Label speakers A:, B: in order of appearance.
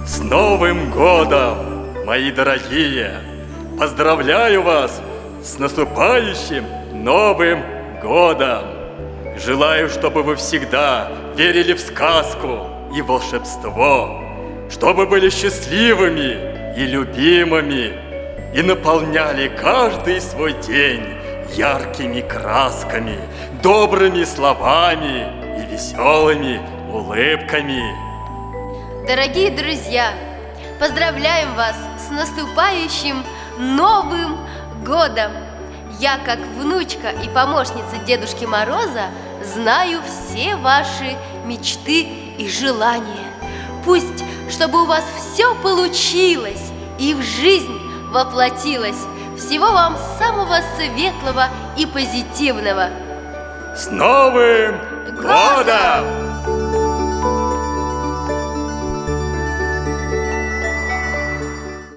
A: С Новым годом, мои дорогие! Поздравляю вас с наступающим Новым годом! Желаю, чтобы вы всегда верили в сказку и волшебство, чтобы были счастливыми и любимыми и наполняли каждый свой день яркими красками, добрыми словами и веселыми улыбками.
B: Дорогие друзья, поздравляем вас с наступающим Новым годом! Я, как внучка и помощница Дедушки Мороза, знаю все ваши мечты и желания. Пусть, чтобы у вас все получилось и в жизнь воплотилось. Всего вам самого светлого и позитивного!
A: С Новым годом!